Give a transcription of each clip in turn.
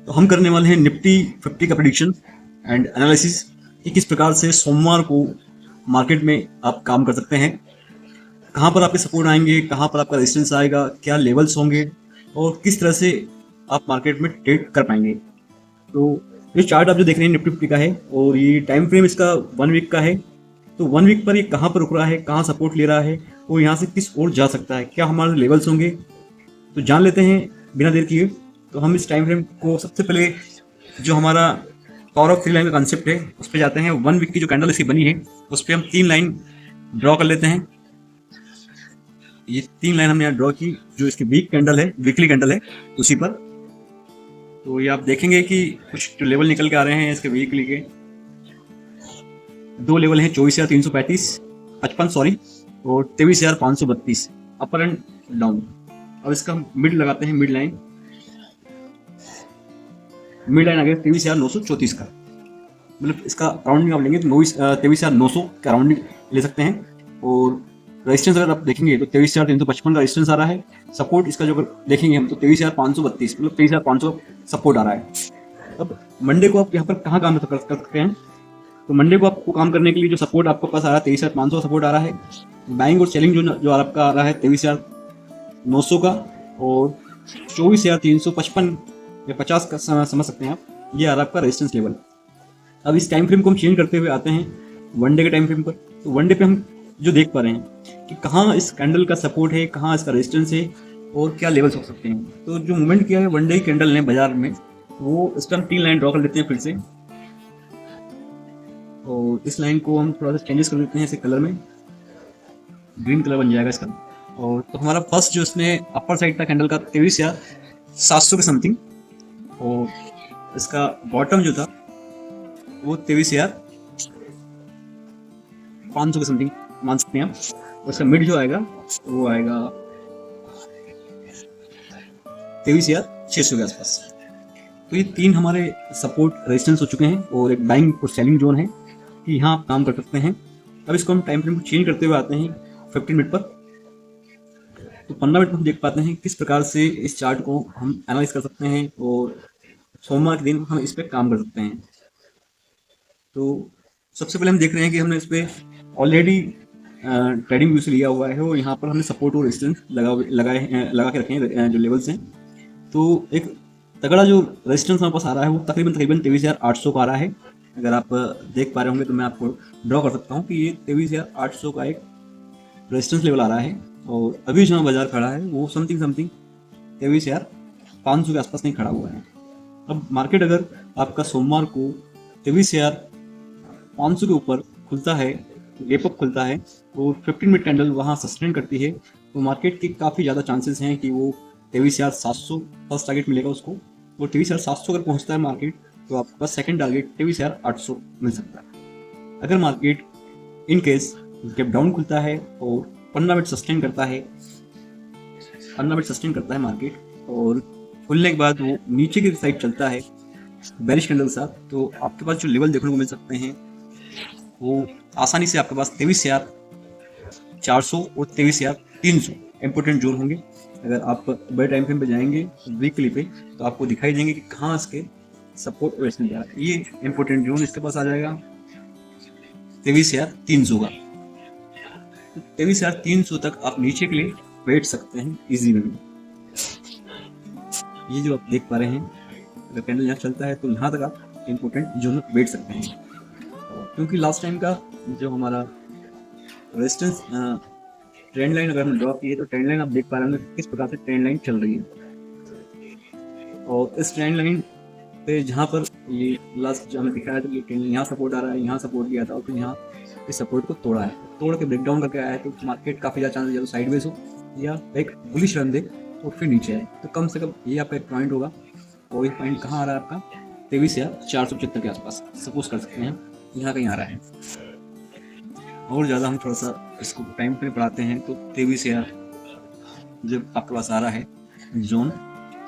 तो हम करने वाले हैं निफ्टी 50 का प्रेडिक्शन एंड एनालिसिस कि किस प्रकार से सोमवार को मार्केट में आप काम कर सकते हैं, कहाँ पर आपके सपोर्ट आएंगे, कहाँ पर आपका रेजिस्टेंस आएगा, क्या लेवल्स होंगे और किस तरह से आप मार्केट में ट्रेड कर पाएंगे। तो ये चार्ट आप जो देख रहे हैं निफ्टी 50 का है और ये टाइम फ्रेम इसका 1 वीक का है। तो 1 वीक पर ये कहाँ पर रुक रहा है, कहाँ सपोर्ट ले रहा है और यहाँ से किस ओर जा सकता है, क्या हमारे लेवल्स होंगे, तो जान लेते हैं बिना देर किए। तो हम इस टाइम फ्रेम को सबसे पहले जो हमारा पावर ऑफ 3 लाइन का कंसेप्ट है उस पर जाते हैं। 1 वीक की जो कैंडल इसकी बनी है उस पर हम 3 लाइन ड्रॉ कर लेते हैं। ये 3 लाइन हमने यहाँ ड्रॉ की, जो इसकी वीक कैंडल है, वीकली कैंडल है उसी पर। तो ये आप देखेंगे कि कुछ जो लेवल निकल के आ रहे हैं इसके वीकली के, 2 लेवल हैं 24,355 सॉरी और 23,532 अपर एंड डाउन। अब इसका मिड लगाते हैं, मिड लाइन आ गया 23,934 का, मतलब इसका राउंडिंग आप लेंगे तो 23,900 का राउंडिंग ले सकते हैं। और रेजिस्टेंस अगर आप देखेंगे तो 23,355 का रेजिस्टेंस आ रहा है। सपोर्ट इसका जो देखेंगे हम तो 23,532 मतलब 23,500 सपोर्ट आ रहा है। अब मंडे को आप यहाँ पर कहाँ काम कर सकते हैं, तो मंडे को आपको काम करने के लिए जो सपोर्ट आपको पास आ रहा है 23,500 सपोर्ट आ रहा है। बाइंग और सेलिंग जो आपका आ रहा है 23,900 का और 24,355 या 50 का समझ सकते हैं आप, ये आ रहा है आपका रेजिस्टेंस लेवल। अब इस टाइम फ्रेम को हम चेंज करते हुए आते हैं वन डे के टाइम फ्रेम पर। तो वन डे पे हम जो देख पा रहे हैं कि कहाँ इस कैंडल का सपोर्ट है, कहाँ इसका रेजिस्टेंस है और क्या लेवल्स हो सकते हैं। तो जो मूवमेंट किया है वन डे कैंडल ने बाजार में, वो इस टाइम 3 लाइन ड्रॉ कर लेते हैं फिर से। और इस लाइन को हम थोड़ा सा चेंजेस कर देते हैं इसे कलर में, ग्रीन कलर बन जाएगा इसका। और तो हमारा फर्स्ट जो इसने अपर साइड था कैंडल का 23,700 के समथिंग, और इसका बॉटम जो था वो 23,500 के समथिंग मान सकते हैं आप। और इसका मिड जो आएगा वो आएगा 23,600 के आसपास। तो ये 3 हमारे सपोर्ट रेजिस्टेंस हो चुके हैं और एक बाइंग और सेलिंग जोन है कि यहाँ आप काम कर सकते हैं। अब इसको हम टाइम फ्रेम को चेंज करते हुए आते हैं 15 मिनट पर। तो 15 मिनट में हम देख पाते हैं किस प्रकार से इस चार्ट को हम एनालाइज कर सकते हैं और सोमवार के दिन हम इस पर काम कर सकते हैं। तो सबसे पहले हम देख रहे हैं कि हमने इस पर ऑलरेडी ट्रेडिंग व्यू से लिया हुआ है और यहाँ पर हमने सपोर्ट और रेजिस्टेंस लगा के रखे हैं जो लेवल्स हैं। तो एक तगड़ा जो रेजिस्टेंस हमारे पास आ रहा है वो तकरीबन 23,800 का आ रहा है। अगर आप देख पा रहे होंगे तो मैं आपको ड्रॉ कर सकता हूँ कि ये 23,800 का एक रेजिस्टेंस लेवल आ रहा है। और अभी जहाँ बाजार खड़ा है वो समथिंग 23,500 के आसपास नहीं खड़ा हुआ है। अब मार्केट अगर आपका सोमवार को 23,500 के ऊपर खुलता है, गैप अप खुलता है और 15 मिनट कैंडल वहाँ सस्टेन करती है, तो मार्केट के काफ़ी ज़्यादा चांसेस हैं कि वो 23,700 फर्स्ट टारगेट मिलेगा उसको। और 23,700 अगर पहुँचता है मार्केट तो आपके पास सेकंड टारगेट 23,800 मिल सकता है। अगर market in case gap down खुलता है और 15 मिनट सस्टेन करता है, 15 मिनट सस्टेन करता है मार्केट और खुलने के बाद वो नीचे की साइड चलता है बेरिश कैंडल के साथ, तो आपके पास जो लेवल देखने को मिल सकते हैं वो आसानी से आपके पास 23,400 और 23,300 इम्पोर्टेंट जोन होंगे। अगर आप बड़े टाइम फ्रेम पे जाएंगे वीकली पे तो आपको दिखाई देंगे कि कहाँ इसके सपोर्ट और रेजिस्टेंस जा रहा है। ये इम्पोर्टेंट जोन इसके पास आ जाएगा 23,300 का। 23,300 तक आप नीचे के लिए बैठ सकते हैं इजी वे में। ये जो आप देख पा रहे हैं, अगर कैंडल यहाँ चलता है तो यहाँ तक आप इम्पोर्टेंट जोन में बैठ सकते हैं, क्योंकि लास्ट टाइम का जो हमारा रेजिस्टेंस ट्रेंड लाइन अगर हम ड्रॉ किए तो ट्रेंड लाइन आप देख पा रहे हैं किस प्रकार से ट्रेंड लाइन चल रही है। और इस ट्रेंड लाइन पे जहाँ पर ये लास्ट जो हमें दिखाया था कि यहाँ सपोर्ट आ रहा है, यहाँ सपोर्ट किया था और फिर यहाँ इस सपोर्ट को तोड़ा है, तोड़ के ब्रेकडाउन करके आया है, तो मार्केट काफ़ी ज़्यादा चांसेस या तो साइडवेज हो या एक बुलिश रन दे और फिर नीचे आए। तो कम से कम ये आपका एक पॉइंट होगा। और ये पॉइंट कहाँ आ रहा है आपका 23,475 के आसपास सपोज कर सकते हैं, यहाँ कहीं आ रहा है। और ज़्यादा हम थोड़ा सा इसको टाइम पे पढ़ाते हैं तो 23,000 जब आपके पास आ रहा है जोन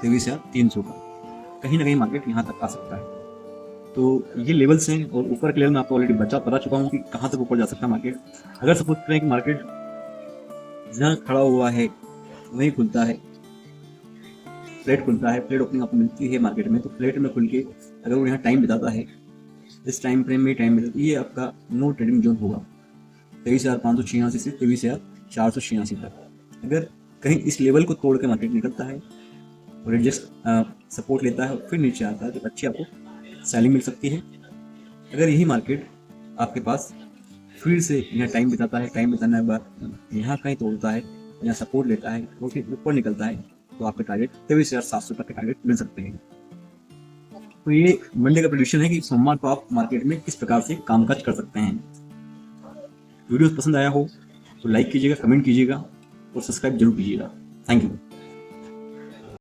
23,300 का, कहीं ना कहीं मार्केट यहाँ तक आ सकता है। तो ये लेवल्स हैं और ऊपर के लेवल में आपको ऑलरेडी बता चुका हूँ कि कहाँ तक ऊपर जा सकता है मार्केट। अगर सपोज करें कि मार्केट जहाँ खड़ा हुआ है वहीं खुलता है फ्लैट खुलता है, फ्लैट ओपनिंग आपको मिलती है मार्केट में, तो फ्लैट में खुल के अगर वो यहाँ टाइम बिताता है, इस टाइम फ्रेम में टाइम बिताता है, ये आपका नो ट्रेडिंग जोन होगा 23,586 से 23,486 तक। अगर कहीं इस लेवल को तोड़ के मार्केट निकलता है और एडजस्ट सपोर्ट लेता है और फिर नीचे आता है, तो अच्छी आपको सेलिंग मिल सकती है। अगर यही मार्केट आपके पास फिर से यहाँ टाइम बिताता है, टाइम बिताने के बाद यहाँ कहीं तोड़ता है, यहाँ सपोर्ट लेता है और फिर ऊपर निकलता है, तो आपके टारगेट 23,700 तक के टारगेट मिल सकते हैं। तो ये मंडे का प्रेडिक्शन है कि सोमवार को आप मार्केट में किस प्रकार से कामकाज कर सकते हैं। वीडियो पसंद आया हो तो लाइक कीजिएगा, कमेंट कीजिएगा और सब्सक्राइब जरूर कीजिएगा। Thank you.